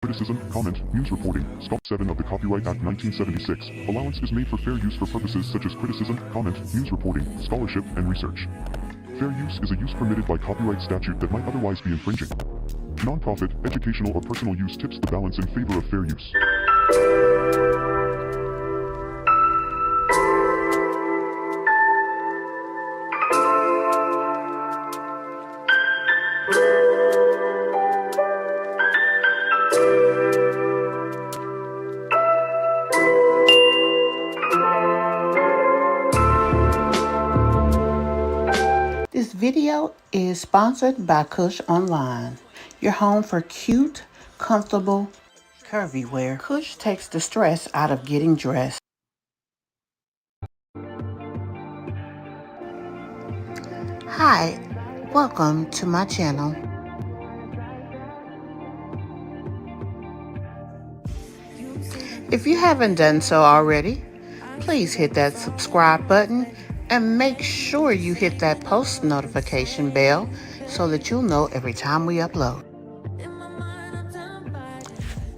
Criticism, comment, news reporting, Scope 7 of the Copyright Act 1976. Allowance is made for fair use for purposes such as criticism, comment, news reporting, scholarship, and research. Fair use is a use permitted by copyright statute that might otherwise be infringing. Non-profit, educational, or personal use tips the balance in favor of fair use. This video is sponsored by Kush Online, your home for cute, comfortable, curvy wear. Kush takes the stress out of getting dressed. Hi, welcome to my channel. If you haven't done so already, please hit that subscribe button and make sure you hit that post notification bell so that you'll know every time we upload.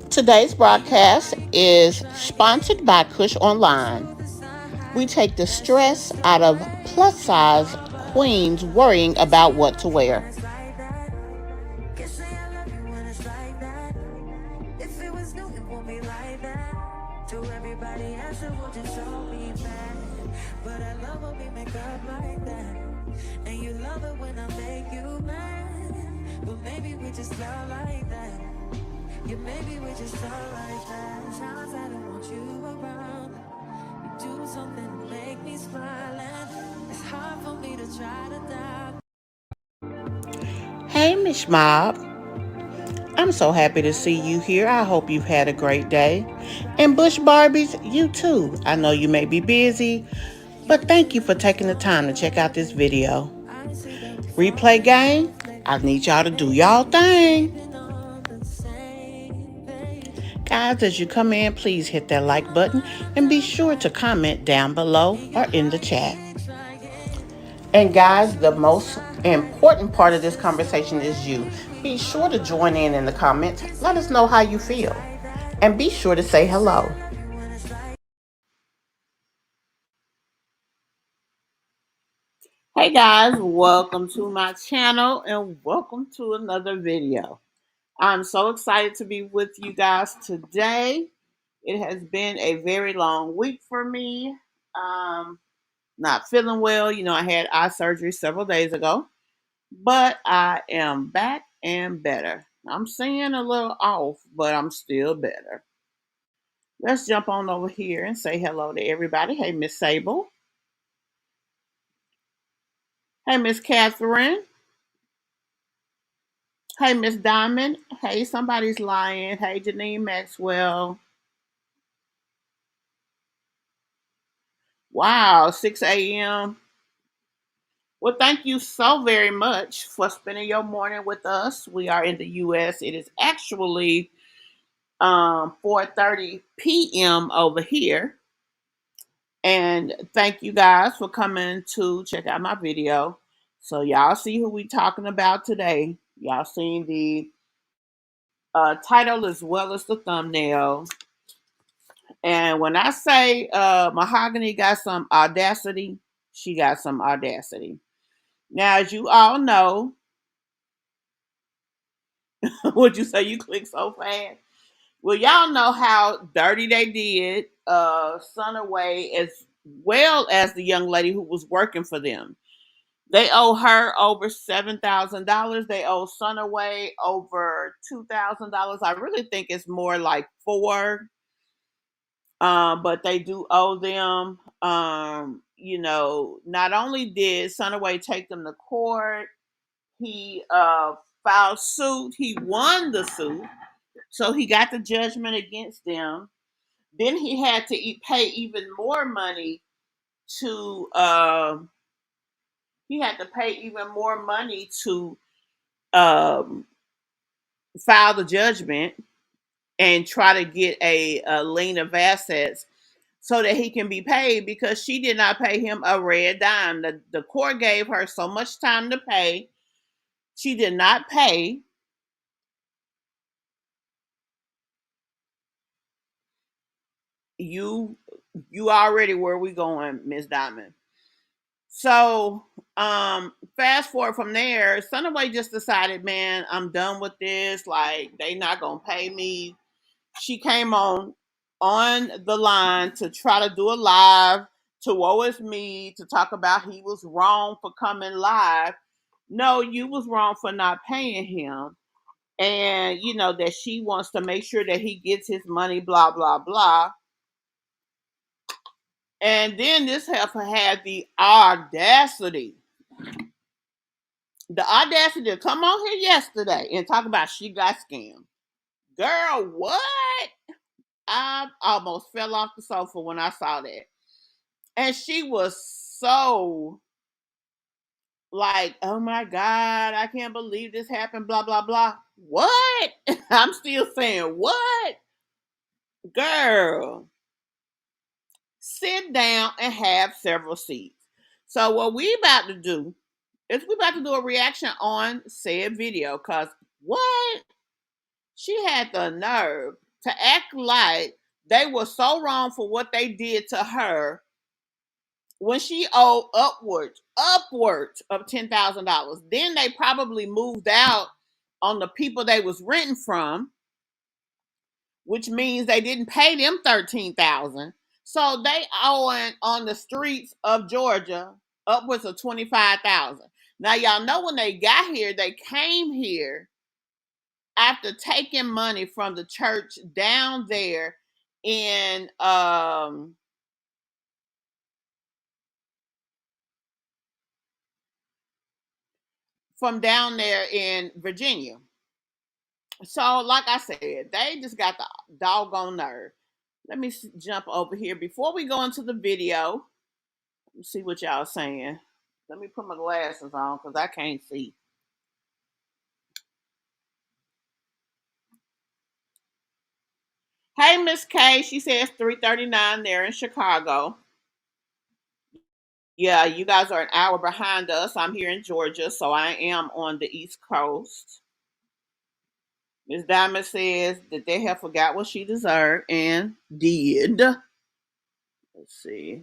Today's broadcast is sponsored by Kush Online. We take the stress out of plus-size queens worrying about what to wear. Maybe we just love like that. Sometimes I don't want you around. You do something to make me smile, and it's hard for me to try to doubt. Hey, Miss Mob. I'm so happy to see you here. I hope you've had a great day. And Bush Barbies, you too. I know you may be busy, but thank you for taking the time to check out this video. Replay gang, I need y'all to do y'all thing. Guys, as you come in, please hit that like button and be sure to comment down below or in the chat. And guys, the most important part of this conversation is you. Be sure to join in the comments. Let us know how you feel. And be sure to say hello. Hey guys, welcome to my channel and welcome to another video. I'm so excited to be with you guys today. It has been a very long week for me. Not feeling well. You know, I had eye surgery several days ago, but I am back and better. I'm seeing a little off, but I'm still better. Let's jump on over here and say hello to everybody. Hey, Miss Sable. Hey, Miss Catherine. Hey, Miss Diamond. Hey, somebody's lying. Hey, Janine Maxwell. Wow, 6 a.m. Well, thank you so very much for spending your morning with us. We are in the U.S. It is actually 4:30 p.m. over here. And thank you guys for coming to check out my video. So y'all see who we talking about today. Y'all seen the title as well as the thumbnail. And when I say Mahogany got some audacity, she got some audacity. Now, as you all know, would you say you click so fast? Well, y'all know how dirty they did Sunaway as well as the young lady who was working for them. They owe her over $7,000. They owe Sunaway over $2,000. I really think it's more like $4,000. But they do owe them. You know, not only did Sunaway take them to court, he filed suit. He won the suit, so he got the judgment against them. Then he had to pay even more money to. He had to pay even more money to um, file the judgment and try to get a lien of assets so that he can be paid because she did not pay him a red dime. The court gave her so much time to pay. She did not pay. you already where we going, Miss Diamond. So fast forward from there, Sunaway just decided, man, I'm done with this. Like, they not gonna pay me. She came on the line to try to do a live to woe is me, to talk about he was wrong for coming live. No, you was wrong for not paying him. And you know that she wants to make sure that he gets his money, blah blah blah. And then this heifer had the audacity to come on here yesterday and talk about she got scammed. Girl, what? I almost fell off the sofa when I saw that. And she was so like, oh my God, I can't believe this happened, blah, blah, blah. What? I'm still saying, what? Girl, sit down and have several seats. So what we about to do is we about to do a reaction on said video, because what? She had the nerve to act like they were so wrong for what they did to her when she owed upwards of $10,000. Then they probably moved out on the people they was renting from, which means they didn't pay them $13,000. So they owing on the streets of Georgia upwards of $25,000. Now y'all know when they got here, they came here after taking money from the church down there in from down there in Virginia. So, like I said, they just got the doggone nerve. Let me jump over here before we go into the video. Let's see what y'all saying. Let me put my glasses on because I can't see. Hey, Miss K, she says 3:39 there in Chicago. Yeah, you guys are an hour behind us. I'm here in Georgia, so I am on the East Coast. Miss Diamond says that they have forgot what she deserved and did. Let's see.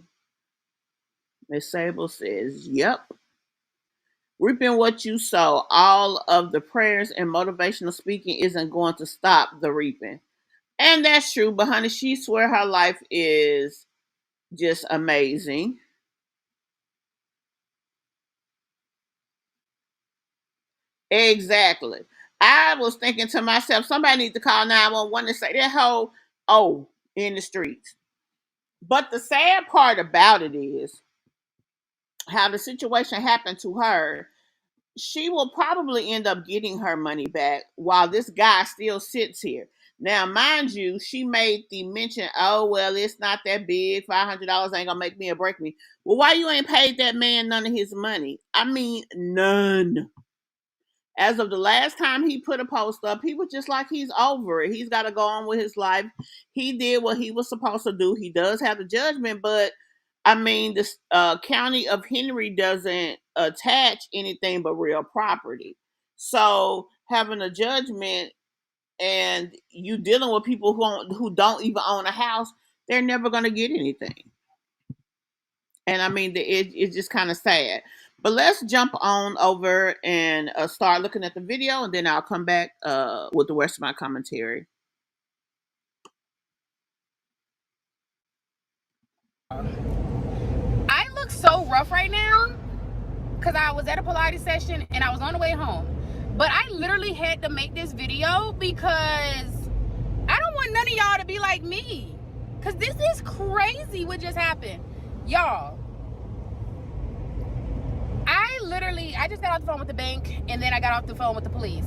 Miss Sable says, yep. Reaping what you sow. All of the prayers and motivational speaking isn't going to stop the reaping. And that's true, but honey, she swear her life is just amazing. Exactly. I was thinking to myself, somebody needs to call 911 and say that whole in the streets. But the sad part about it is how the situation happened to her. She will probably end up getting her money back while this guy still sits here. Now, mind you, she made the mention, oh, well, it's not that big. $500 ain't gonna make me or break me. Well, why you ain't paid that man none of his money? I mean, none. As of the last time he put a post up, he was just like he's over it. He's got to go on with his life. He did what he was supposed to do. He does have the judgment, but I mean, this county of Henry doesn't attach anything but real property. So having a judgment and you dealing with people who don't even own a house, they're never going to get anything. And I mean, it's just kind of sad. But let's jump on over and start looking at the video, and then I'll come back with the rest of my commentary. I look so rough right now because I was at a Pilates session and I was on the way home. But I literally had to make this video because I don't want none of y'all to be like me. Because this is crazy what just happened. Y'all, I just got off the phone with the bank and then I got off the phone with the police.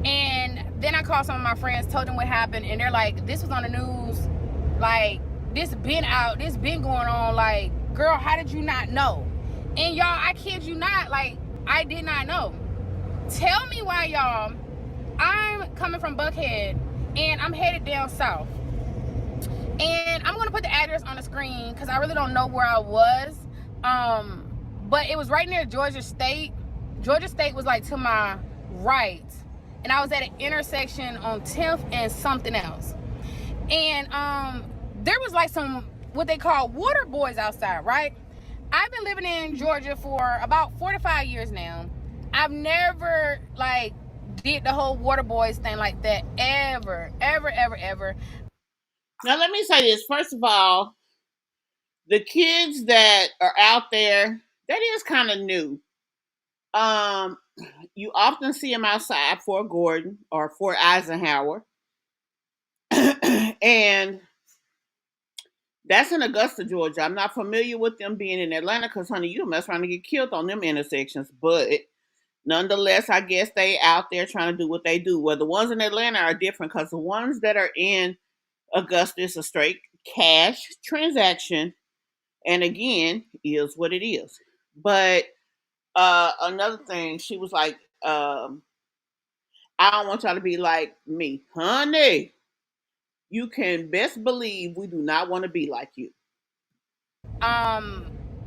And then I called some of my friends, told them what happened, and they're like, this was on the news. Like, this been out, this been going on. Like, girl, how did you not know? And y'all, I kid you not, like, I did not know. Tell me why, y'all. I'm coming from Buckhead and I'm headed down south. And I'm gonna put the address on the screen because I really don't know where I was. But it was right near Georgia State. Georgia State was like to my right. And I was at an intersection on 10th and something else. And there was like some what they call water boys outside, right? I've been living in Georgia for about 4 to 5 years now. I've never like did the whole water boys thing like that ever. Now let me say this. First of all, the kids that are out there, that is kind of new. You often see them outside Fort Gordon or Fort Eisenhower, and that's in Augusta, Georgia. I'm not familiar with them being in Atlanta because, honey, you mess around and get killed on them intersections. But nonetheless, I guess they out there trying to do what they do. Well, the ones in Atlanta are different because the ones that are in Augusta is a straight cash transaction, and again, is what it is. But another thing, she was like, I don't want y'all to be like me, honey. You can best believe we do not want to be like you.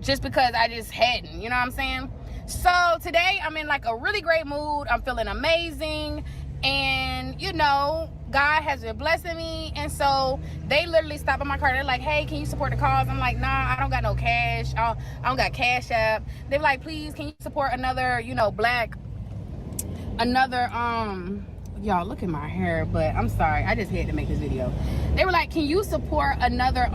Just because I just hadn't, you know what I'm saying? So today I'm in like a really great mood. I'm feeling amazing, and you know, God has been blessing me. And so they literally stopped by my car. They're like, hey, can you support the cause? I'm like, nah, I don't got no cash. I don't got CashApp. They're like, please, can you support another, you know, y'all look at my hair, but I'm sorry, I just had to make this video. They were like, can you support another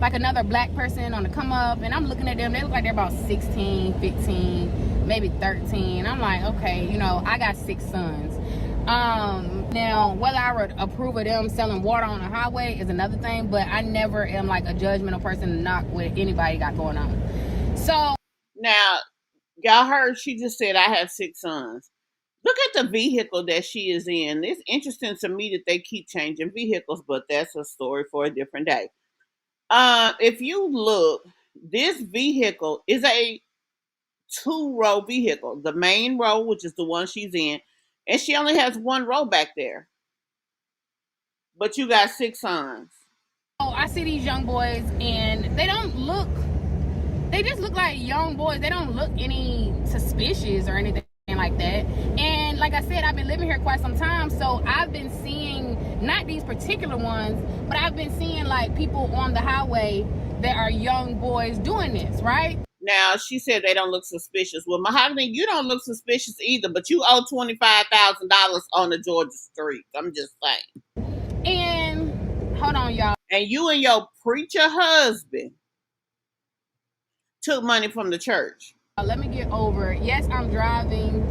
like another black person on the come up? And I'm looking at them, they look like they're about 16, 15, maybe 13. I'm like, okay, you know, I got 6 sons. Now whether I would approve of them selling water on the highway is another thing, but I never am like a judgmental person to knock what anybody got going on. So now, y'all heard she just said I have 6 sons. Look at the vehicle that she is in. It's interesting to me that they keep changing vehicles, but that's a story for a different day. If you look, this vehicle is a 2-row vehicle. The main row, which is the one she's in, and she only has 1 row back there. But you got 6 sons. I see these young boys, and they just look like young boys. They don't look any suspicious or anything like that. And like I said, I've been living here quite some time, so I've been seeing, not these particular ones, but I've been seeing like people on the highway that are young boys doing this, right? Now, she said they don't look suspicious. Well, Mahogany, you don't look suspicious either, but you owe $25,000 on the Georgia street. I'm just saying. And hold on, y'all. And you and your preacher husband took money from the church. Let me get over it. Yes, I'm driving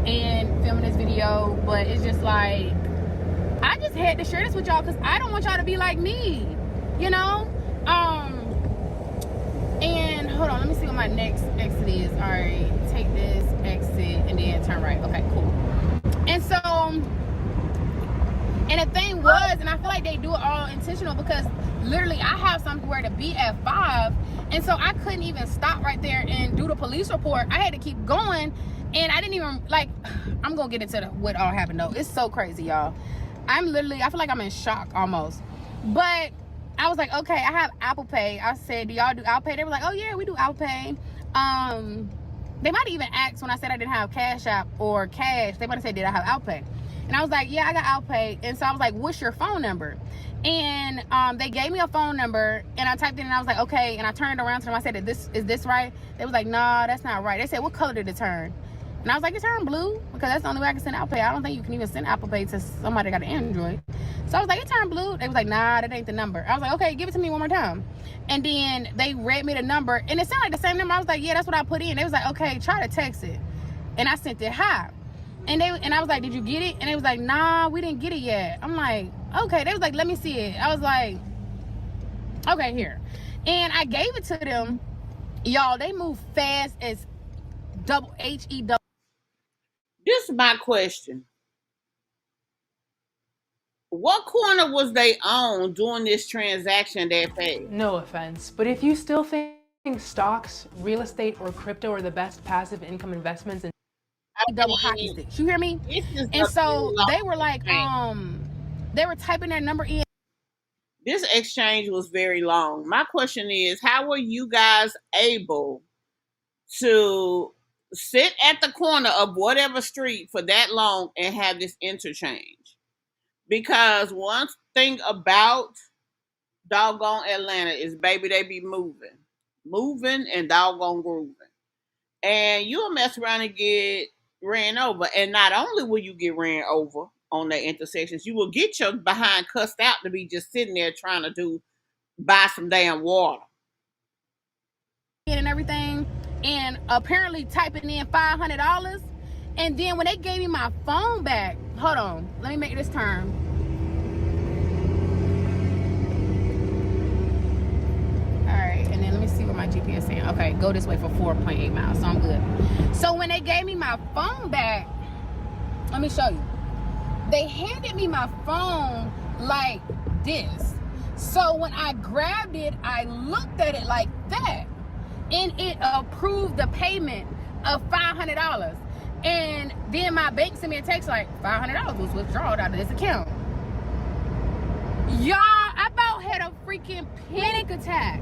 and filming this video, but it's just like, I just had to share this with y'all because I don't want y'all to be like me, you know? And hold on, let me see what my next exit is. All right, take this exit and then turn right. Okay, cool. And so, and the thing was, and I feel like they do it all intentional because literally I have somewhere to be at 5, and so I couldn't even stop right there and do the police report. I had to keep going, and I didn't even, like, I'm gonna get into what all happened though. It's so crazy, y'all. I feel like I'm in shock almost. But I was like, okay, I have ApplePay. I said, do y'all do ApplePay? They were like, oh yeah, we do ApplePay. They might even ask when I said I didn't have CashApp or cash. They might have said, did I have ApplePay? And I was like, yeah, I got ApplePay. And so I was like, what's your phone number? And they gave me a phone number, and I typed in, and I was like, okay. And I turned around to them. I said, is this right? They was like, nah, that's not right. They said, what color did it turn? And I was like, it turned blue, because that's the only way I can send ApplePay. I don't think you can even send ApplePay to somebody that got an Android. So I was like, it turned blue. They was like, nah, that ain't the number. I was like, okay, give it to me one more time. And then they read me the number, and it sounded like the same number. I was like, yeah, that's what I put in. They was like, okay, try to text it. And I sent it high. And I was like, did you get it? And they was like, nah, we didn't get it yet. I'm like, okay. They was like, let me see it. I was like, okay, here. And I gave it to them. Y'all, they move fast as double H-E-double. This is my question. What corner was they on during this transaction that paid? No offense, but if you still think stocks, real estate, or crypto are the best passive income investments, and double hockey sticks, you hear me? And so they were like, they were typing their number in. This exchange was very long. My question is, how were you guys able to sit at the corner of whatever street for that long and have this interchange? Because one thing about doggone Atlanta is, baby, they be moving and doggone grooving. And you'll mess around and get ran over. And not only will you get ran over on the intersections, you will get your behind cussed out to be just sitting there trying to buy some damn water. And everything, and apparently typing in $500. And then when they gave me my phone back, hold on, let me make this turn. All right, and then let me see what my GPS is saying. Okay, go this way for 4.8 miles, so I'm good. So when they gave me my phone back, let me show you. They handed me my phone like this. So when I grabbed it, I looked at it like that, and it approved the payment of $500. And then my bank sent me a text like $500 was withdrawn out of this account. Y'all, I about had a freaking panic attack.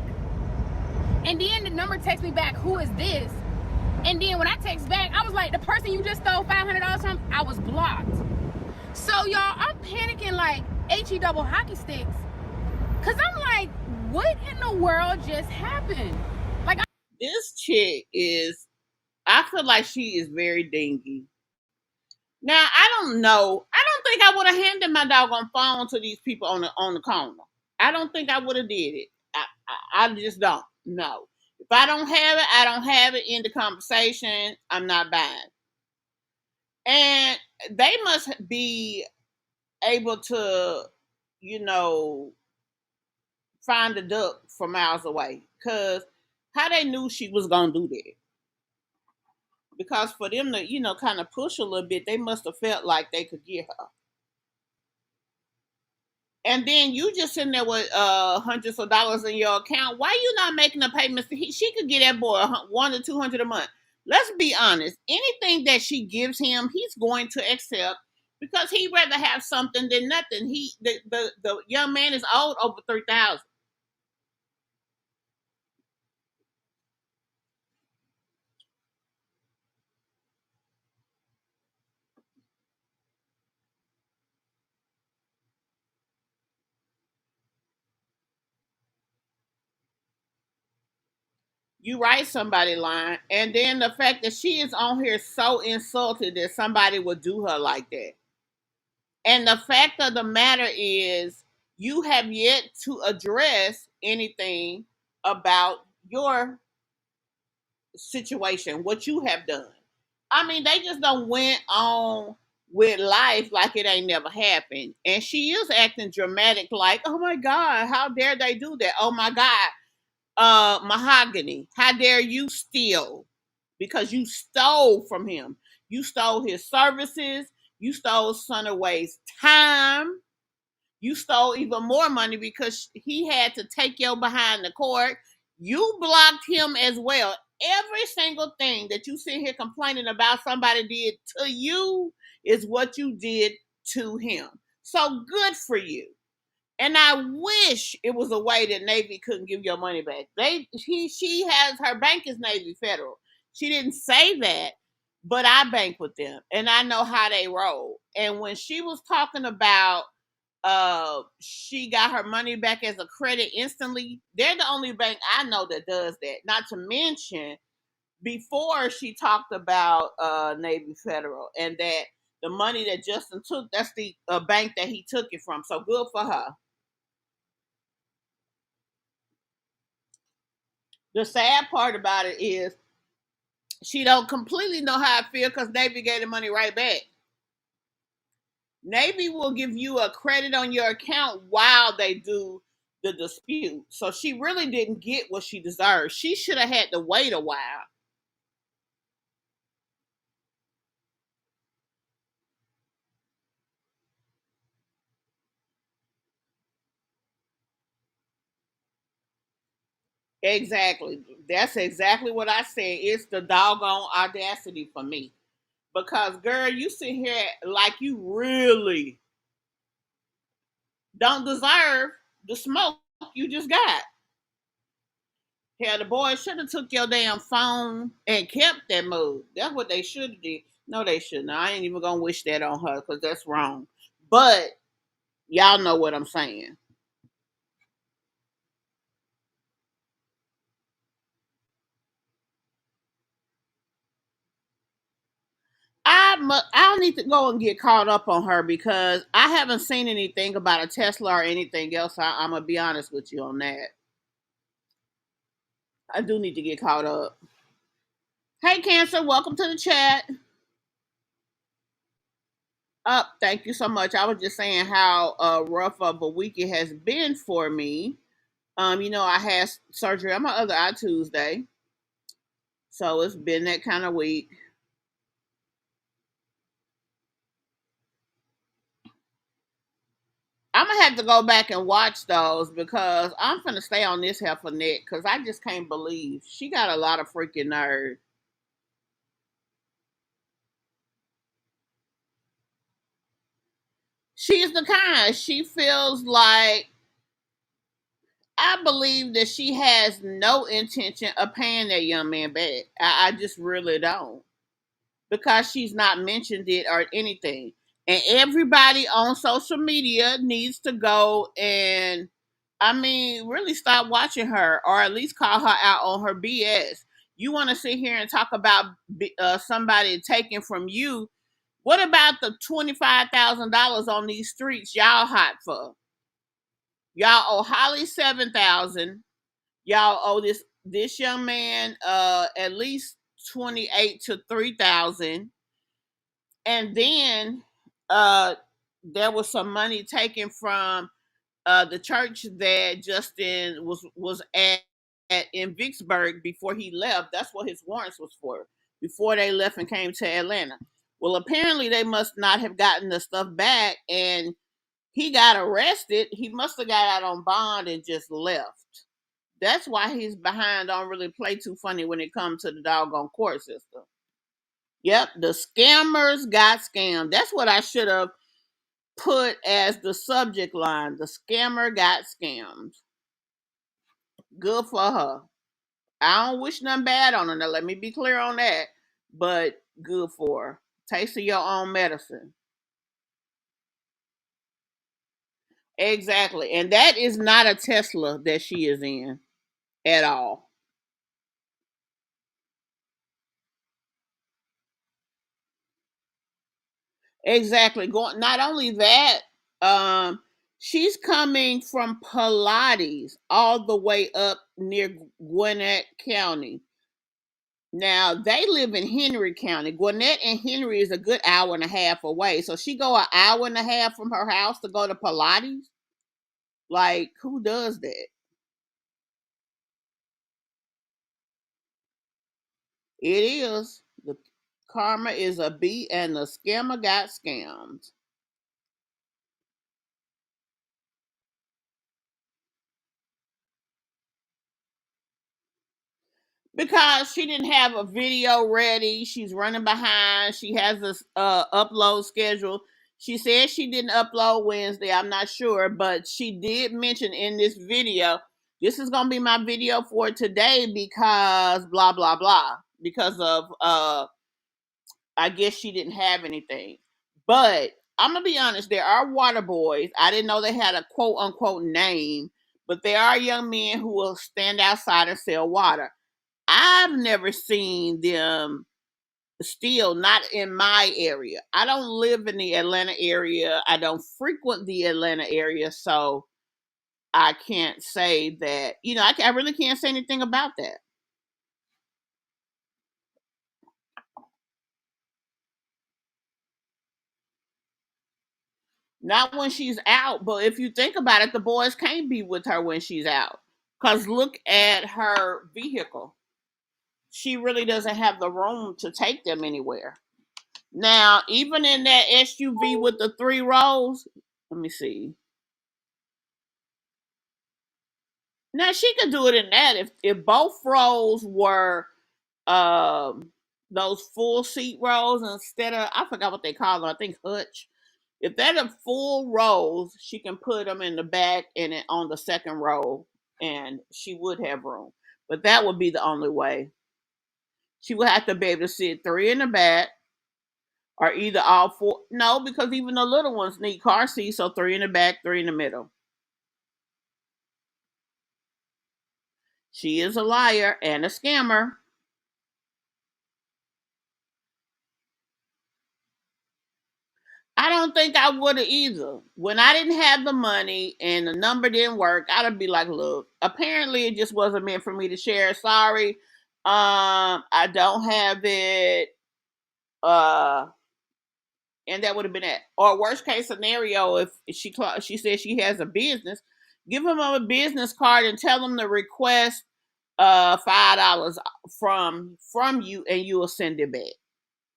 And then the number texts me back, who is this? And then when I text back, I was like, the person you just stole $500 from, I was blocked. So y'all, I'm panicking like HE double hockey sticks. Cause I'm like, what in the world just happened? Like, this chick is, I feel like she is very dingy. Now, I don't know. I don't think I would have handed my doggone phone to these people on the corner. I don't think I would have did it. I just don't. No. If I don't have it, I don't have it. In the conversation, I'm not buying. And they must be able to, find the duck from miles away. Because how they knew she was going to do that? Because for them to, kind of push a little bit, they must have felt like they could get her. And then you just sitting there with hundreds of dollars in your account. Why you not making the payments? She could get that boy $100 to $200 a month. Let's be honest. Anything that she gives him, he's going to accept because he'd rather have something than nothing. The young man is old, over 3,000. You write somebody line, and then the fact that she is on here so insulted that somebody would do her like that. And the fact of the matter is, you have yet to address anything about your situation, what you have done. I mean, they just don't went on with life like it ain't never happened. And she is acting dramatic, like, oh my God, how dare they do that? Oh my God, Mahogany, how dare you steal? Because you stole from him. You stole his services. You stole Sunaway's time. You stole even more money because he had to take you behind the court. You blocked him as well. Every single thing that you sit here complaining about somebody did to you is what you did to him. So good for you. And I wish it was a way that Navy couldn't give your money back. She has, her bank is Navy Federal. She didn't say that, but I bank with them and I know how they roll. And when she was talking about she got her money back as a credit instantly, they're the only bank I know that does that. Not to mention, before she talked about Navy Federal and that the money that Justin took, that's the bank that he took it from. So good for her. The sad part about it is she don't completely know how I feel because Navy gave the money right back. Navy will give you a credit on your account while they do the dispute. So she really didn't get what she deserved. She should have had to wait a while. Exactly. That's exactly what I said. It's the doggone audacity for me. Because, girl, you sit here like you really don't deserve the smoke you just got. Hell, the boys should have took your damn phone and kept that move. That's what they should have did. No, they shouldn't. I ain't even gonna wish that on her because that's wrong. But y'all know what I'm saying. I'll need to go and get caught up on her because I haven't seen anything about a Tesla or anything else. I'm gonna be honest with you on that. I do need to get caught up. Hey, Cancer, welcome to the chat. Up, thank you so much. I was just saying how rough of a week it has been for me. I had surgery on my other eye Tuesday, so it's been that kind of week. I'm gonna have to go back and watch those because I'm gonna stay on this heifer neck because I just can't believe she got a lot of freaking nerve. She's the kind. She feels like I believe that she has no intention of paying that young man back. I just really don't because she's not mentioned it or anything. And everybody on social media needs to go and, I mean, really stop watching her or at least call her out on her BS. You want to sit here and talk about somebody taking from you. What about the $25,000 on these streets y'all hot for? Y'all owe Holly 7,000. Y'all owe this young man at least 28 to 3,000. And then uh there was some money taken from the church that Justin was at in Vicksburg before he left. That's what his warrants was for before they left and came to Atlanta. Well, apparently they must not have gotten the stuff back, and he got arrested. He must have got out on bond and just left. That's why he's behind. Don't really play too funny when it comes to the doggone court system. Yep, the scammers got scammed. That's what I should have put as the subject line. The scammer got scammed. Good for her. I don't wish nothing bad on her. Now, let me be clear on that. But good for her. Taste of your own medicine. Exactly. And that is not a Tesla that she is in at all. Exactly. Going not only that, um, she's coming from Pilates all the way up near Gwinnett County. Now they live in Henry County. Gwinnett and Henry is a good hour and a half away. So she go an hour and a half from her house to go to Pilates. Like, who does that? It is. The karma is a beat and the scammer got scammed. Because she didn't have a video ready. She's running behind. She has this upload schedule. She said she didn't upload Wednesday. I'm not sure, but she did mention in this video, this is gonna be my video for today because blah blah blah. Because of I guess she didn't have anything. But I'm gonna be honest, there are water boys. I didn't know they had a quote unquote name, but there are young men who will stand outside and sell water. I've never seen them steal, not in my area. I don't live in the Atlanta area. I don't frequent the Atlanta area, so I can't say that. I really can't say anything about that. Not when she's out, but if you think about it, the boys can't be with her when she's out. Because look at her vehicle. She really doesn't have the room to take them anywhere. Now, even in that SUV with the 3 rows, let me see. Now she could do it in that if both rows were um those full seat rows instead of, I forgot what they call them. I think hutch. If they're the full rows, she can put them in the back and then on the second row, and she would have room. But that would be the only way. She would have to be able to sit 3 in the back, or either all four. No, because even the little ones need car seats, so 3 in the back, 3 in the middle. She is a liar and a scammer. I don't think I would have either. When I didn't have the money and the number didn't work, I'd be like, look, apparently it just wasn't meant for me to share. Sorry. I don't have it. Uh and that would have been it. Or worst case scenario, if she says she has a business, give them a business card and tell them to request $5 from you, and you will send it back.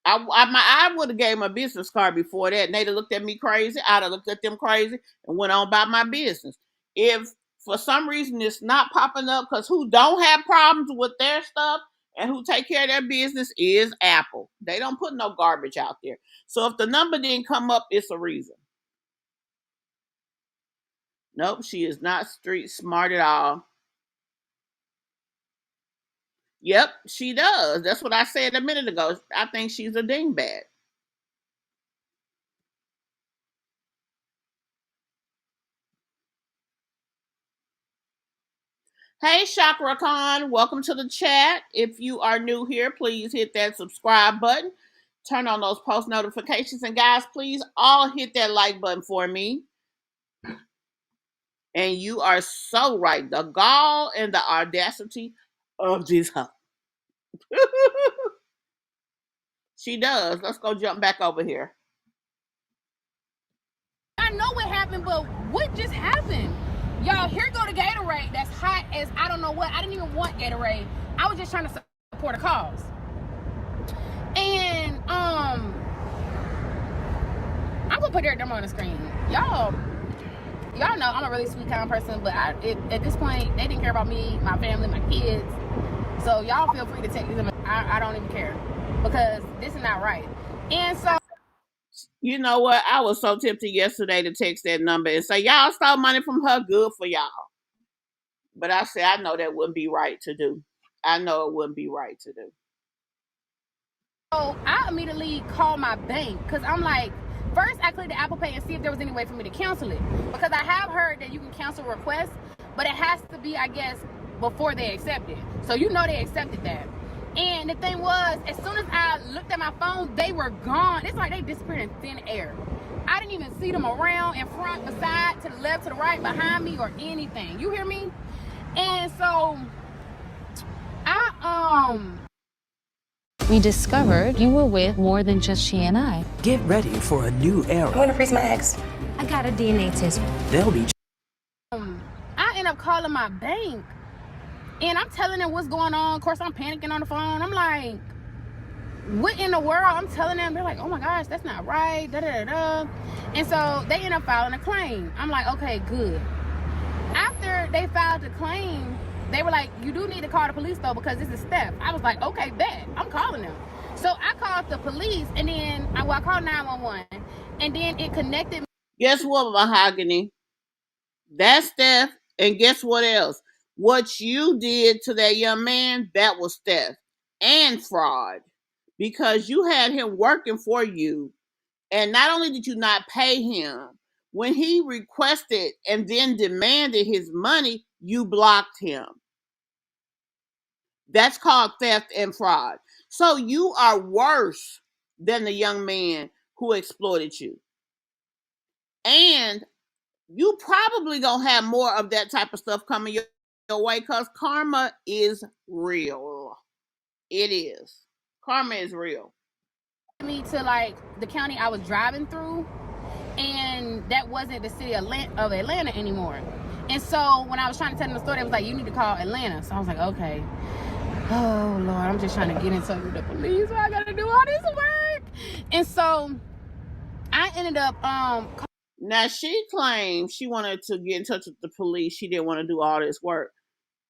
I would have gave them a business card before that, and they'd have looked at me crazy. I'd have looked at them crazy and went on about my business. If for some reason it's not popping up, because who don't have problems with their stuff and who take care of their business is Apple. They don't put no garbage out there. So if the number didn't come up, it's a reason. Nope, she is not street smart at all. Yep, she does. That's what I said a minute ago. I think she's a dingbat. Hey, Chakra Khan, welcome to the chat. If you are new here, please hit that subscribe button. Turn on those post notifications. And guys, please all hit that like button for me. And you are so right. The gall and the audacity of this hoe. She does. Let's go jump back over here. I know what happened, but what just happened? Y'all, here go the Gatorade that's hot as I don't know what. I didn't even want Gatorade. I was just trying to support a cause. And I'm gonna put their number on the screen. Y'all know I'm a really sweet kind of person, but at this point they didn't care about me, my family, my kids. So y'all feel free to take them. I don't even care, because this is not right. And so, you know what? I was so tempted yesterday to text that number and say, y'all stole money from her, good for y'all. But I said, I know that wouldn't be right to do. I know it wouldn't be right to do. So I immediately called my bank, because I'm like, first I clicked the ApplePay and see if there was any way for me to cancel it. Because I have heard that you can cancel requests, but it has to be, I guess, before they accept it. So you know they accepted that. And the thing was, as soon as I looked at my phone, they were gone. It's like they disappeared in thin air. I didn't even see them around, in front, beside, to the left, to the right, behind me, or anything. You hear me? And so we discovered you were with more than just she and I. Get ready for a new era. I want to freeze my eggs. I got a DNA test. They'll be I end up calling my bank, and I'm telling them what's going on. Of course, I'm panicking on the phone. I'm like, what in the world? I'm telling them. They're like, oh my gosh, that's not right, da da da da. And so they end up filing a claim. I'm like, okay, good. After they filed the claim, they were like, you do need to call the police though, because this is theft. I was like, okay, bet. I'm calling them. So I called the police, and then I called 911, and then it connected me. Guess what, Mahogany? That's theft. And guess what else? What you did to that young man, that was theft and fraud, because you had him working for you. And not only did you not pay him, when he requested and then demanded his money, you blocked him. That's called theft and fraud. So you are worse than the young man who exploited you. And you probably gonna have more of that type of stuff coming your way, because karma is real. It is. Karma is real. Me to like the county I was driving through, and that wasn't the city of Atlanta anymore. And so when I was trying to tell them the story, it was like, you need to call Atlanta. So I was like, okay. Oh Lord, I'm just trying to get in touch with the police. I gotta do all this work. And so I ended up now she claimed she wanted to get in touch with the police. She didn't want to do all this work.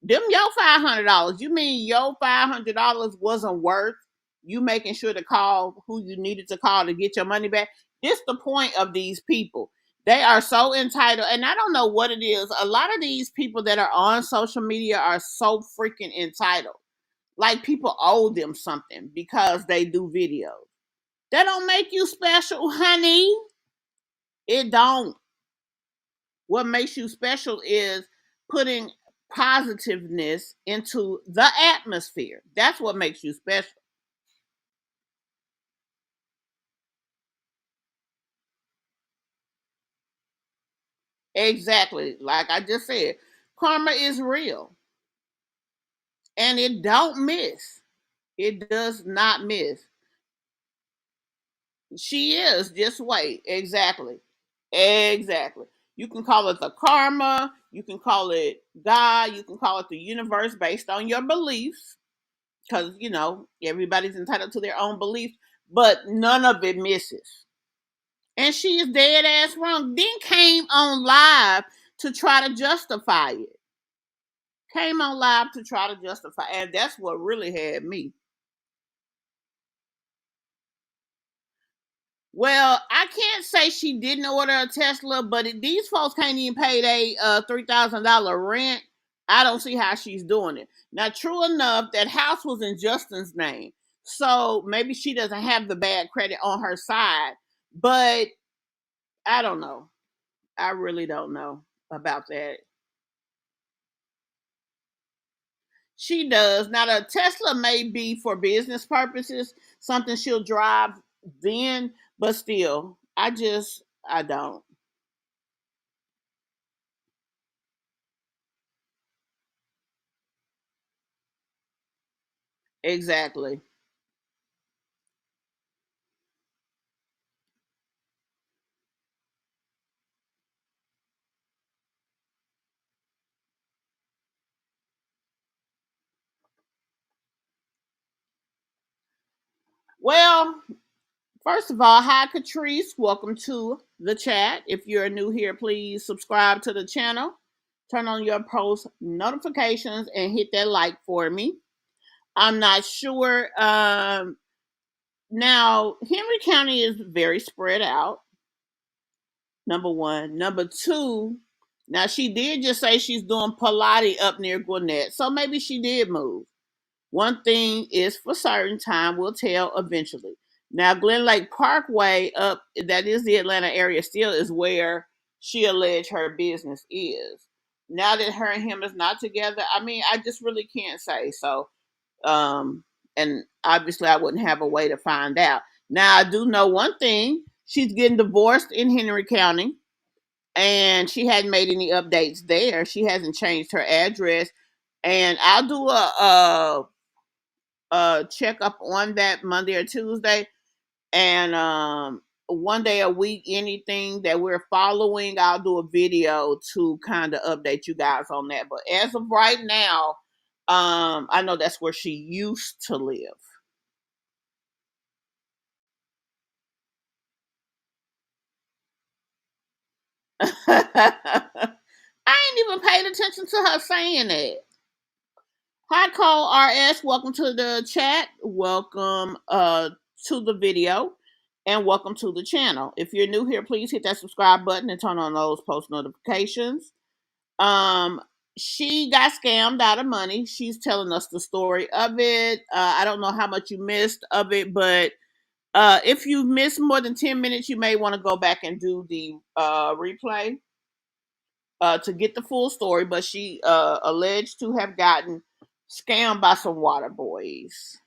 Them your $500. You mean your $500 wasn't worth you making sure to call who you needed to call to get your money back? This the point of these people. They are so entitled, and I don't know what it is. A lot of these people that are on social media are so freaking entitled. Like people owe them something because they do videos. That don't make you special, honey. It don't. What makes you special is putting positiveness into the atmosphere. That's what makes you special. Exactly. Like I just said, karma is real. And it don't miss. It does not miss. She is. Just wait. Exactly. Exactly. You can call it the karma. You can call it God. You can call it the universe based on your beliefs. Because, everybody's entitled to their own beliefs. But none of it misses. And she is dead ass wrong. Then came on live to try to justify it. Came on live to try to justify. And that's what really had me. Well, I can't say she didn't order a Tesla, but these folks can't even pay their $3,000 rent. I don't see how she's doing it. Now, true enough, that house was in Justin's name. So maybe she doesn't have the bad credit on her side. But I don't know. I really don't know about that. She does. Now, the Tesla may be for business purposes, something she'll drive then, but still, I don't. Exactly. Well, first of all, hi Catrice. Welcome to the chat. If you're new here, please subscribe to the channel. Turn on your post notifications and hit that like for me. I'm not sure. Now, Henry County is very spread out. Number one. Number two, now she did just say she's doing Pilates up near Gwinnett. So maybe she did move. One thing is for certain, time will tell eventually. Now, Glen Lake Parkway, up that is the Atlanta area, still is where she alleged her business is. Now that her and him is not together, I mean, I just really can't say. So, and obviously, I wouldn't have a way to find out. Now, I do know one thing: she's getting divorced in Henry County, and she hadn't made any updates there. She hasn't changed her address, and I'll do a check up on that Monday or Tuesday, and one day a week, anything that we're following, I'll do a video to kind of update you guys on that. But as of right now, I know that's where she used to live. I ain't even paid attention to her saying that. Hi, Cole RS. Welcome to the chat. Welcome to the video. And welcome to the channel. If you're new here, please hit that subscribe button and turn on those post notifications. Um, she got scammed out of money. She's telling us the story of it. I don't know how much you missed of it, but if you missed more than 10 minutes, you may want to go back and do the replay to get the full story. But she alleged to have gotten scammed by some water boys.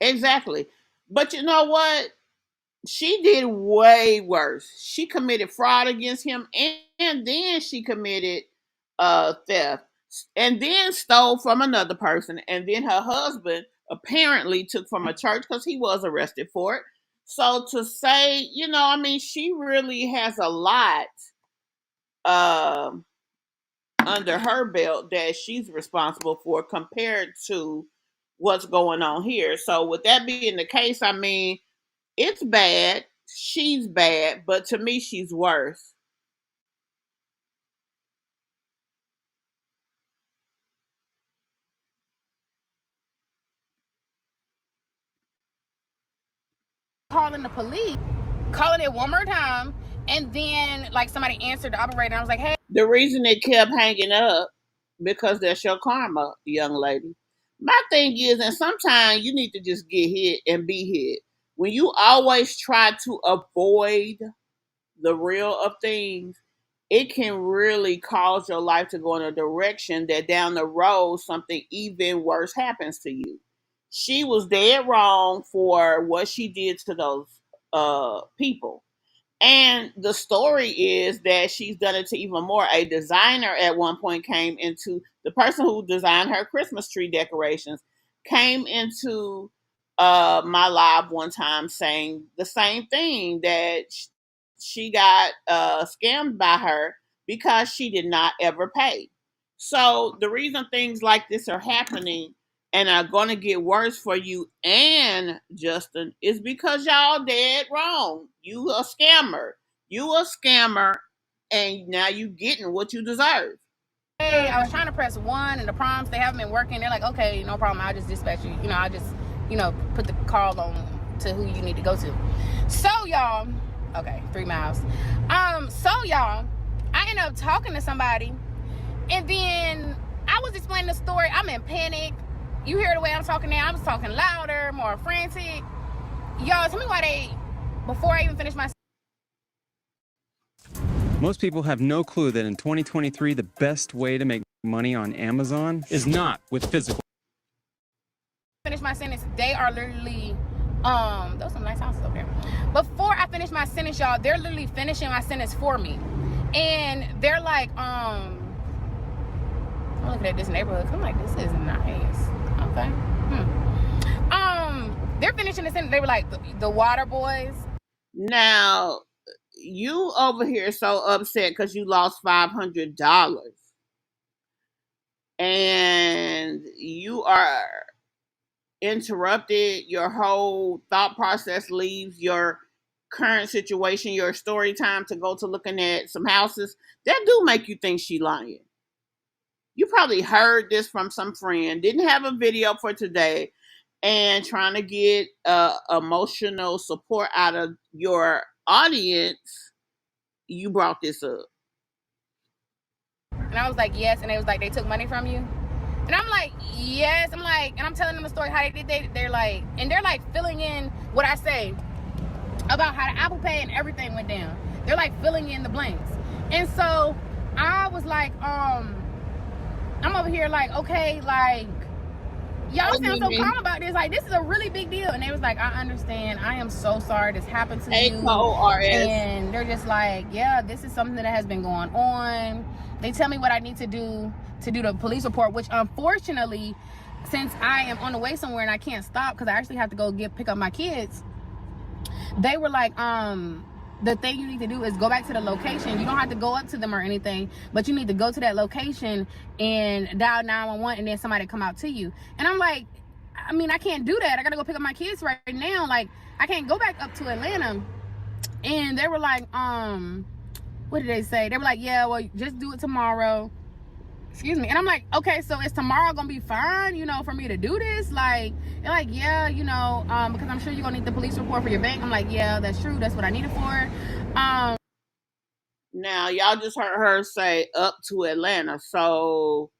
Exactly. But you know what? She did way worse. She committed fraud against him, and then she committed theft, and then stole from another person, and then her husband apparently took from a church because he was arrested for it. So to say, I mean, she really has a lot um under her belt that she's responsible for compared to what's going on here. So with that being the case, I mean, it's bad. She's bad, but to me, she's worse. Calling the police, calling it one more time, and then like somebody answered the operator, and I was like, hey. The reason it kept hanging up because that's your karma, young lady. My thing is, and sometimes you need to just get hit and be hit. When you always try to avoid the real of things, it can really cause your life to go in a direction that down the road something even worse happens to you. She was dead wrong for what she did to those people. And the story is that she's done it to even more. A designer at one point came into the person who designed her Christmas tree decorations came into my live one time saying the same thing, that she got scammed by her because she did not ever pay. So the reason things like this are happening and are going to get worse for you and Justin is because y'all dead wrong. You a scammer. You a scammer, and now you getting what you deserve. Hey, I was trying to press 1 and the prompts, they haven't been working. They're like, okay, no problem. I'll just dispatch you. I'll just, put the call on to who you need to go to. So y'all, okay, 3 miles. So y'all, I ended up talking to somebody, and then I was explaining the story. I'm in panic. You hear the way I'm talking now. I'm talking louder, more frantic. Y'all, tell me why before I even finish my Most people have no clue that in 2023, the best way to make money on Amazon is not with physical. Finish my sentence, they are literally, those some nice houses over there. Before I finish my sentence, y'all, they're literally finishing my sentence for me. And they're like, I'm looking at this neighborhood, I'm like, this is nice. Okay. They're finishing the sentence. They were like, the water boys. Now, you over here so upset because you lost $500. And you are interrupted. Your whole thought process leaves your current situation, your story time, to go to looking at some houses. That do make you think she lying. You probably heard this from some friend, didn't have a video for today, and trying to get emotional support out of your audience, you brought this up. And I was like, yes. And they was like, they took money from you? And I'm like, yes. I'm like, and I'm telling them a story how they did. They're like filling in what I say about how the ApplePay and everything went down. They're like filling in the blanks. And so I was like, I'm over here like, okay, like, y'all sound so calm about this. Like, this is a really big deal. And they was like, I understand. I am so sorry this happened to you. And they're just like, yeah, this is something that has been going on. They tell me what I need to do the police report, which unfortunately, since I am on the way somewhere and I can't stop because I actually have to go pick up my kids, they were like, the thing you need to do is go back to the location. You don't have to go up to them or anything, but you need to go to that location and dial 911 and then somebody come out to you. And I'm like, I mean, I can't do that. I gotta go pick up my kids right now. Like, I can't go back up to Atlanta. And they were like, what did they say? They were like, yeah, well, just do it tomorrow. Excuse me. And I'm like, okay, so is tomorrow gonna be fine, for me to do this? Like, they're like, yeah, because I'm sure you're gonna need the police report for your bank. I'm like, yeah, that's true. That's what I need it for. Now, y'all just heard her say up to Atlanta. So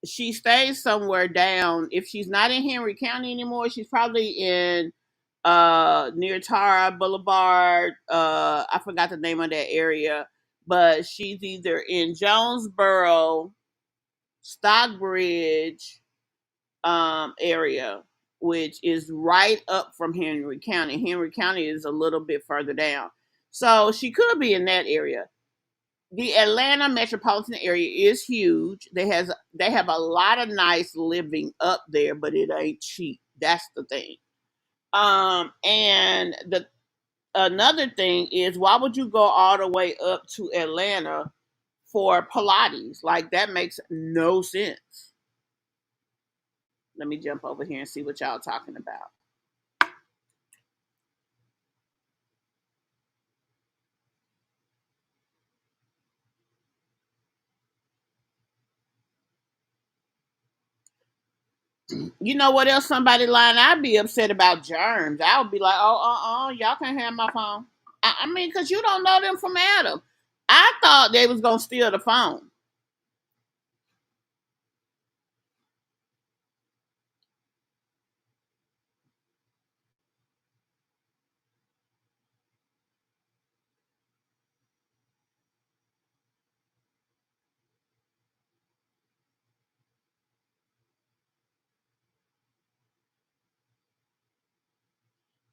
she stays somewhere down. If she's not in Henry County anymore, she's probably in near Tara Boulevard. I forgot the name of that area, but she's either in Jonesboro, Stockbridge area, which is right up from Henry County. Henry County is a little bit further down. So she could be in that area. The Atlanta metropolitan area is huge. They have a lot of nice living up there, but it ain't cheap. That's the thing. And the another thing is, why would you go all the way up to Atlanta for Pilates? Like, that makes no sense. Let me jump over here and see what y'all talking about. You know what else somebody lying? I'd be upset about germs. I would be like, oh, y'all can't have my phone. I mean, because you don't know them from Adam. I thought they was going to steal the phone.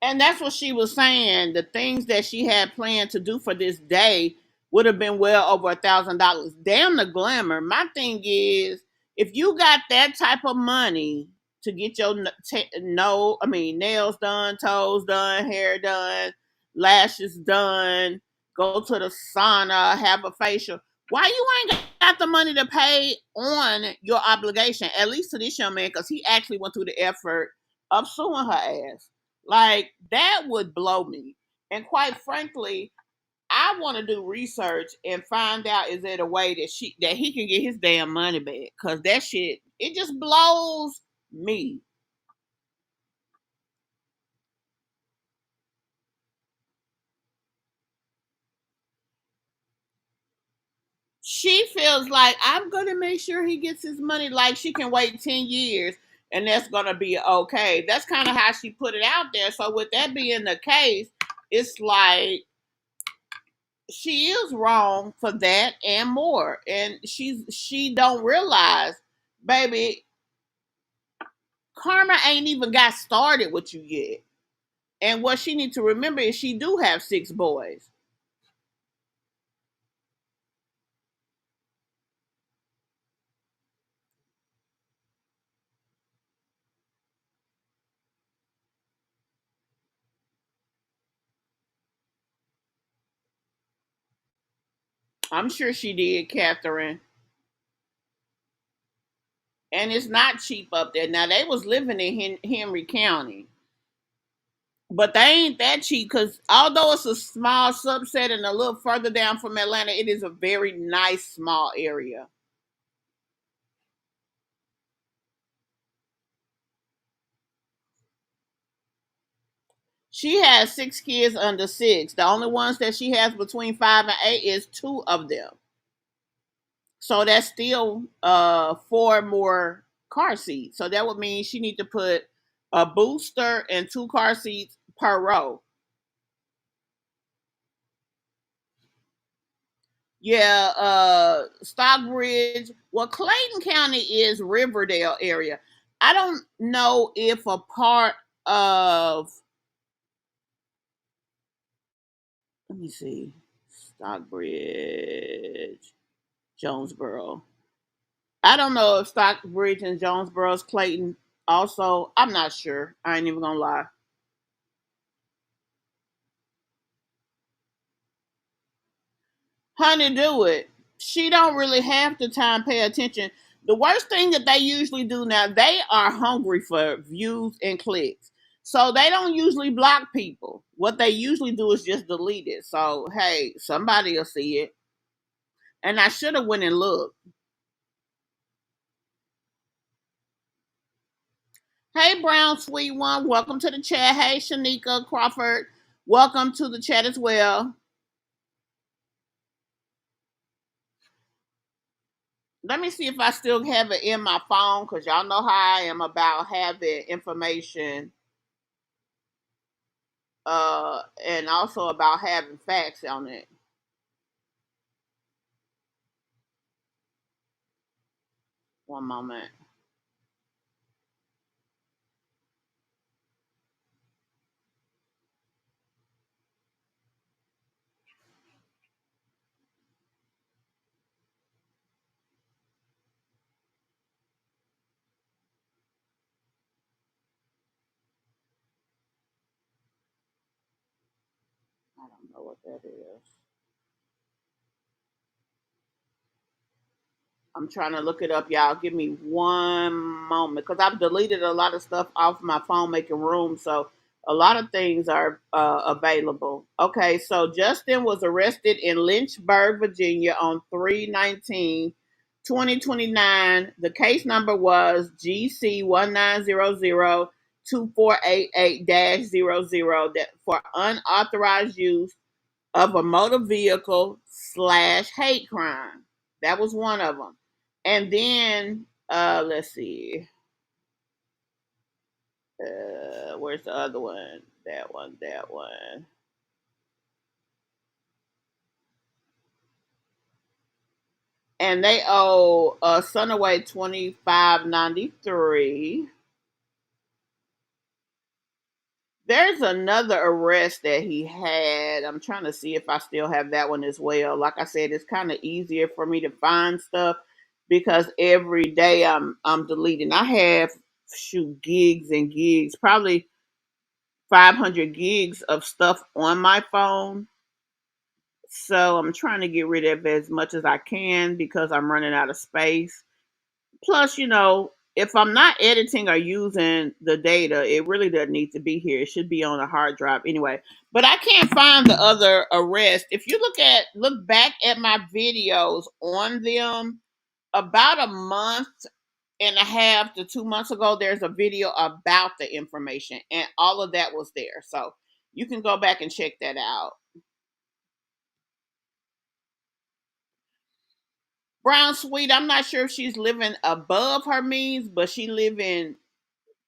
And that's what she was saying. The things that she had planned to do for this day would have been well over $1,000. Damn the glamour. My thing is, if you got that type of money to get your nails done, toes done, hair done, lashes done, go to the sauna, have a facial, why you ain't got the money to pay on your obligation? At least to this young man, because he actually went through the effort of suing her ass. Like that would blow me. And quite frankly, I want to do research and find out is there a way that he can get his damn money back? Cause that shit it just blows me. She feels like I'm gonna make sure he gets his money. Like she can wait 10 years and that's gonna be okay. That's kind of how she put it out there. So with that being the case, it's like she is wrong for that and more. And she don't realize, baby, karma ain't even got started with you yet. And what she need to remember is she do have 6 boys. I'm sure she did, Catherine. And it's not cheap up there. Now they was living in Henry County, but they ain't that cheap because although it's a small subset and a little further down from Atlanta, it is a very nice small area. She has 6 kids under 6. The only ones that she has between 5 and 8 is 2 of them. So that's still 4 more car seats. So that would mean she need to put a booster and 2 car seats per row. Yeah, Stockbridge. Well, Clayton County is Riverdale area. I don't know if a part of, let me see, Stockbridge, Jonesboro. I don't know if Stockbridge and Jonesboro's Clayton also. I'm not sure. I ain't even gonna lie. Honey, do it. She don't really have the time pay attention. The worst thing that they usually do now, they are hungry for views and clicks. So they don't usually block people. What they usually do is just delete it. So hey, somebody will see it. And I should have went and looked. Hey Brown Sweet One, welcome to the chat. Hey Shanika Crawford, welcome to the chat as well. Let me see if I still have it in my phone because y'all know how I am about having information and also about having facts on it. One moment. I don't know what that is. I'm trying to look it up, y'all. Give me one moment because I've deleted a lot of stuff off my phone, making room. So a lot of things are available. Okay, so Justin was arrested in Lynchburg, Virginia on 3/19/2029. The case number was GC 19002488-00 that for unauthorized use of a motor vehicle slash hate crime. That was one of them. And then let's see, where's the other one? That one, that one. And they owe Sunaway 25.93. There's another arrest that he had. I'm trying to see if I still have that one as well. Like I said, it's kind of easier for me to find stuff because every day I'm deleting. I have gigs and gigs, probably 500 gigs of stuff on my phone. So I'm trying to get rid of as much as I can because I'm running out of space. Plus, if I'm not editing or using the data, it really doesn't need to be here. It should be on a hard drive anyway. But I can't find the other arrest. If you look back at my videos on them, about a month and a half to 2 months ago, there's a video about the information, and all of that was there. So you can go back and check that out. Brown Sweet, I'm not sure if she's living above her means, but she living,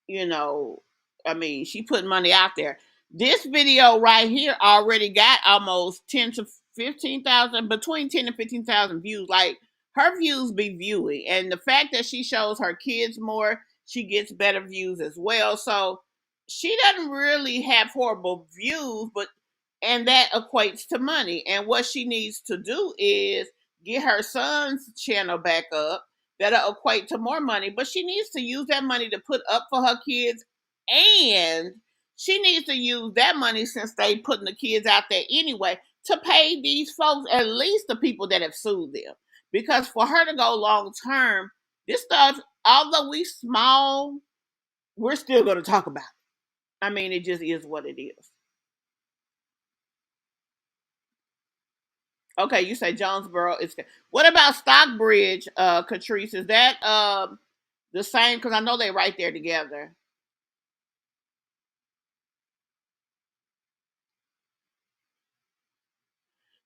you know, I mean, she put money out there. This video right here already got almost 10 to 15,000, between 10 and 15,000 views. Like, her views be viewing, and the fact that she shows her kids more, she gets better views as well. So she doesn't really have horrible views, and that equates to money. And what she needs to do is get her son's channel back up. That'll equate to more money, but she needs to use that money to put up for her kids, and she needs to use that money, since they putting the kids out there anyway, to pay these folks, at least the people that have sued them. Because for her to go long term, this stuff, although we small, we're still going to talk about it. I mean, it just is what it is. Okay, you say Jonesboro is. What about Stockbridge, Catrice? Is that the same? Because I know they right there together.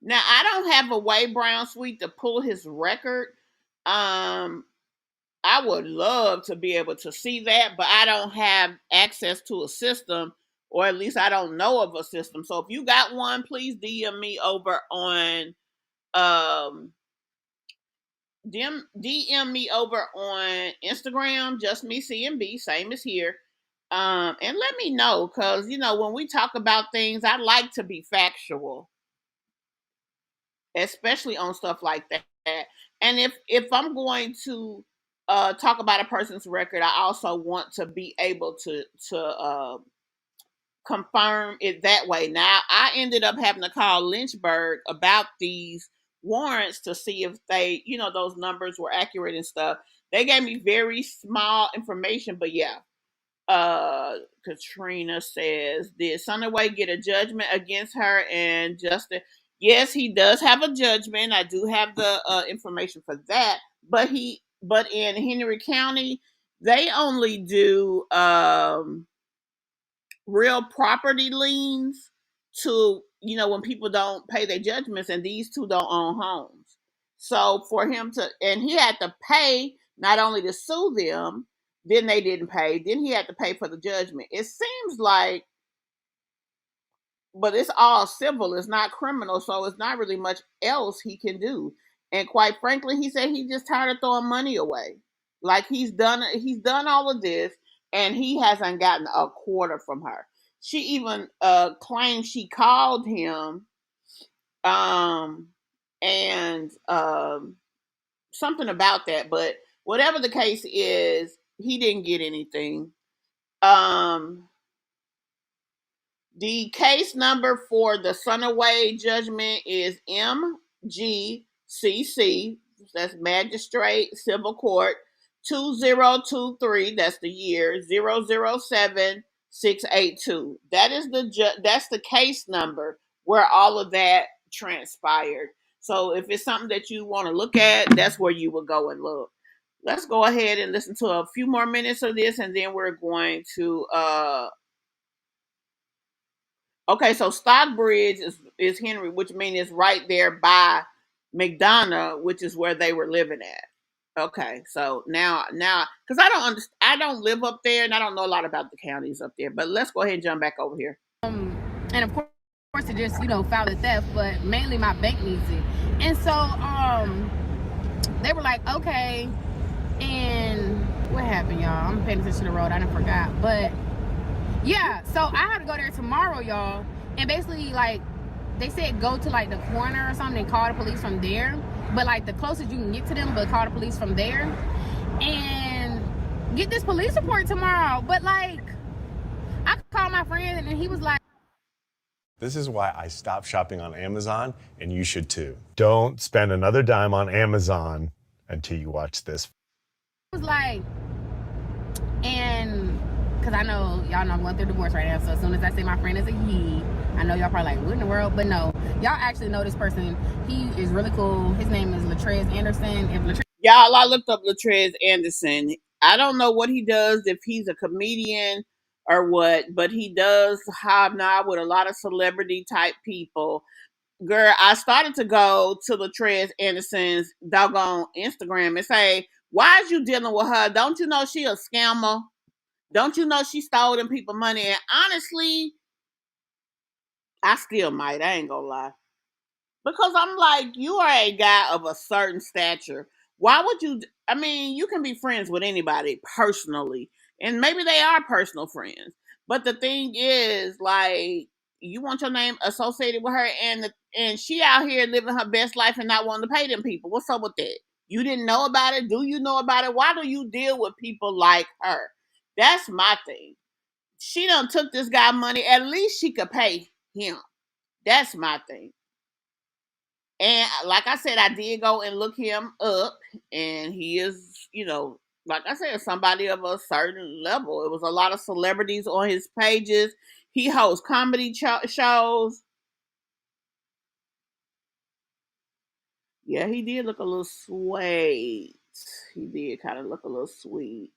Now I don't have a way, Brown Sweet, to pull his record. Um, I would love to be able to see that, but I don't have access to a system, or at least I don't know of a system. So if you got one, please DM me over on um DM me over on Instagram, Justmecmb, same as here. And let me know, because when we talk about things, I like to be factual, especially on stuff like that. And if I'm going to talk about a person's record, I also want to be able to confirm it that way. Now, I ended up having to call Lynchburg about these warrants to see if they, those numbers were accurate and stuff. They gave me very small information, but yeah. Katrina says, did Sunaway get a judgment against her and Justin? Yes, he does have a judgment. I do have the information for that. But in Henry County, they only do real property liens to, when people don't pay their judgments, and these two don't own homes. So for him to, and he had to pay not only to sue them, then they didn't pay, then he had to pay for the judgment. It seems like, but it's all civil, it's not criminal, so it's not really much else he can do. And quite frankly, he said he's just tired of throwing money away. Like, he's done all of this, and he hasn't gotten a quarter from her. She even claimed she called him and something about that, but whatever the case is, he didn't get anything. The case number for the Sunaway judgment is MGCC, that's Magistrate Civil Court, 2023, that's the year, 007682. That is that's the case number where all of that transpired. So if it's something that you want to look at, that's where you will go and look. Let's go ahead and listen to a few more minutes of this, and then we're going to okay, so Stockbridge is Henry, which means it's right there by McDonough, which is where they were living at. Okay, so now, because I don't live up there, and I don't know a lot about the counties up there. But let's go ahead and jump back over here. And of course, it just filed the theft, but mainly my bank needs it. And so they were like, okay. And what happened, y'all? I'm paying attention to the road. I done forgot, but Yeah, so I had to go there tomorrow, y'all. And basically, like, they said go to, like, the corner or something and call the police from there. But, like, the closest you can get to them, but call the police from there. And get this police report tomorrow. But, like, I called my friend and he was like, This is why I stopped shopping on Amazon, and you should too. Don't spend another dime on Amazon until you watch this. was like, and because I know y'all know I'm going through divorce right now, so as soon as I say my friend is a he, I know y'all probably like, what in the world? But no, y'all actually know this person. He is really cool. His name is Latrez Anderson. Y'all, I looked up Latrez Anderson. I don't know what he does, if he's a comedian or what, but he does hobnob with a lot of celebrity type people. Girl, I started to go to Latrez Anderson's doggone Instagram and say, why is you dealing with her? Don't you know she a scammer? Don't you know she stole them people money? And honestly, I still might. I ain't gonna lie. Because I'm like, you are a guy of a certain stature. Why would you? I mean, you can be friends with anybody personally, and maybe they are personal friends. But the thing is, like, you want your name associated with her, and she out here living her best life and not wanting to pay them people. What's up with that? You didn't know about it? Do you know about it? Why do you deal with people like her? That's my thing. She done took this guy money. At least she could pay him. That's my thing. And like I said, I did go and look him up, and he is, like I said, somebody of a certain level. It was a lot of celebrities on his pages. He hosts comedy shows. Yeah, he did look a little sweet. He did kind of look a little sweet.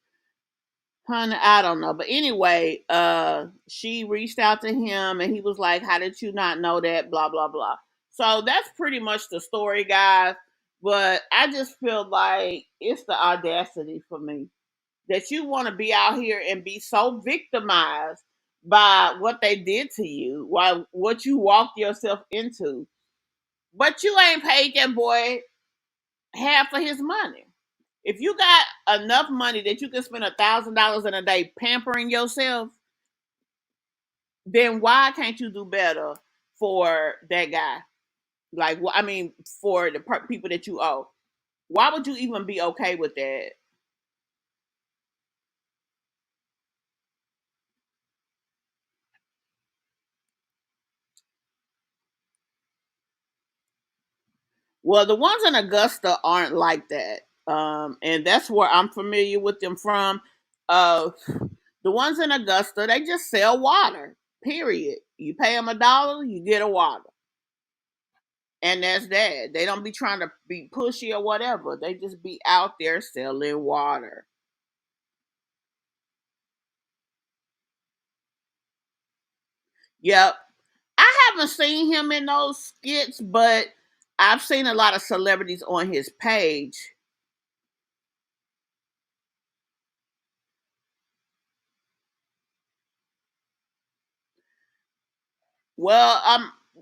Honey, I don't know. But anyway, she reached out to him and he was like, how did you not know that? Blah, blah, blah. So that's pretty much the story, guys. But I just feel like it's the audacity for me that you want to be out here and be so victimized by what they did to you, why what you walked yourself into. But you ain't paid that boy half of his money. If you got enough money that you can spend $1,000 in a day pampering yourself, then why can't you do better for that guy? Like, I mean, for the people that you owe. Why would you even be okay with that? Well, the ones in Augusta aren't like that. And that's where I'm familiar with them from. Uh, the ones in Augusta, they just sell water, period. You pay them $1, you get a water. And that's that. They don't be trying to be pushy or whatever. They just be out there selling water. Yep. I haven't seen him in those skits, but I've seen a lot of celebrities on his page. Well,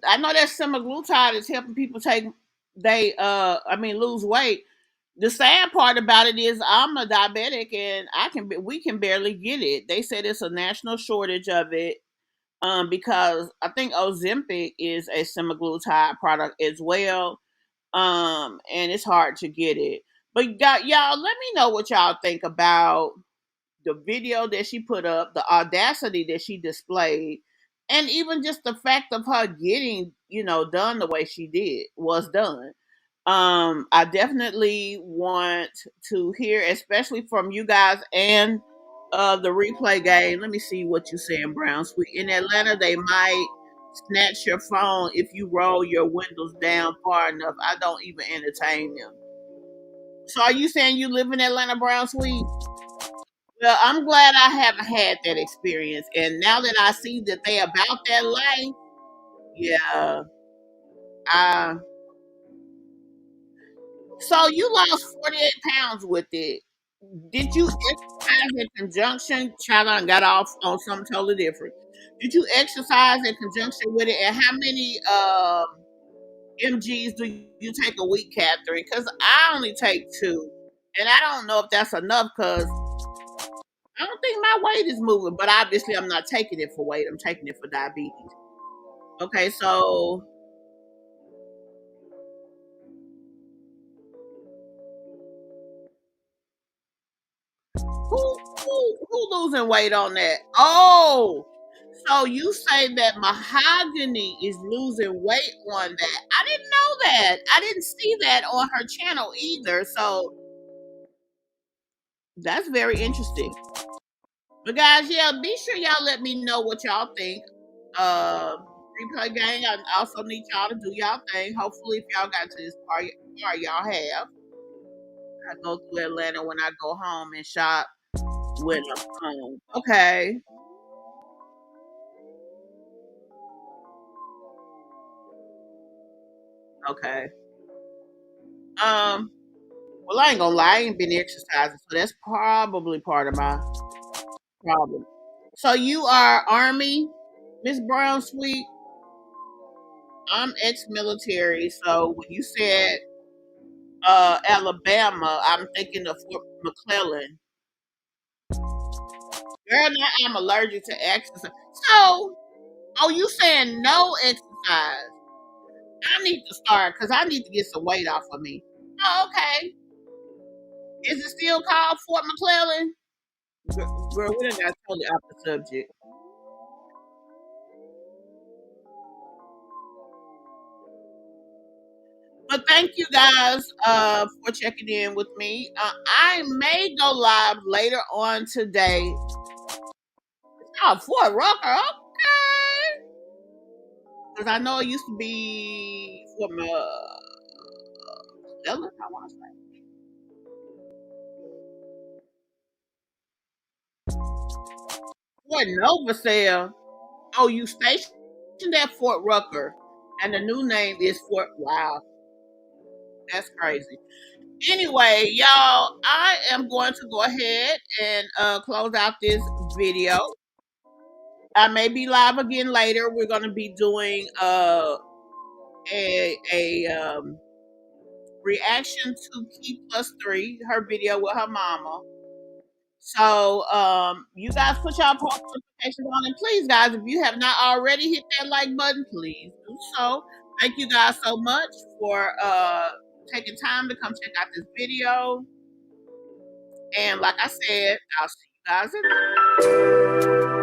I know that semaglutide is helping people lose weight. The sad part about it is I'm a diabetic and we can barely get it. They said it's a national shortage of it, because I think Ozempic is a semaglutide product as well, and it's hard to get it. But y'all, let me know what y'all think about the video that she put up, the audacity that she displayed, and even just the fact of her getting, done the way she did was done. I definitely want to hear, especially from you guys and the replay game. Let me see what you saying, Brown Sweet. In Atlanta, they might snatch your phone if you roll your windows down far enough. I don't even entertain them. So are you saying you live in Atlanta, Brown Sweet? Well, I'm glad I haven't had that experience. And now that I see that they about that life, yeah. Uh, so you lost 48 pounds with it. Did you exercise in conjunction? Child, I got off on something totally different. Did you exercise in conjunction with it? And how many MGs do you take a week, Catherine? Because I only take two. And I don't know if that's enough because I don't think my weight is moving, but obviously I'm not taking it for weight. I'm taking it for diabetes. Okay, so who losing weight on that? Oh, so you say that Mahogany is losing weight on that? I didn't know that. I didn't see that on her channel either. So that's very interesting. But guys, yeah, be sure y'all let me know what y'all think. Replay gang, I also need y'all to do y'all thing. Hopefully, if y'all got to this part, y'all have. I go through Atlanta when I go home and shop when I'm home. Okay. Okay. Well, I ain't gonna lie, I ain't been exercising, so that's probably part of my problem. So you are Army, Miss Brown Sweet. I'm ex-military, so when you said Alabama, I'm thinking of Fort McClellan. Girl, now I'm allergic to exercise. So, oh, you saying no exercise? I need to start because I need to get some weight off of me. Oh, okay. Is it still called Fort McClellan? Girl, we done got totally off the subject. But thank you guys for checking in with me. I may go live later on today. Oh, Fort Rucker, okay. Because I know it used to be Fort McClellan, I want to say. Fort Novacell. Oh, you stationed at Fort Rucker, and the new name is Fort. Wow, that's crazy. Anyway, y'all, I am going to go ahead and close out this video. I may be live again later. We're going to be doing a reaction to Key Plus 3, her video with her mama. So you guys put y'all post notifications on, and please, guys, if you have not already hit that like button, please do so. Thank you guys so much for taking time to come check out this video. And like I said, I'll see you guys in the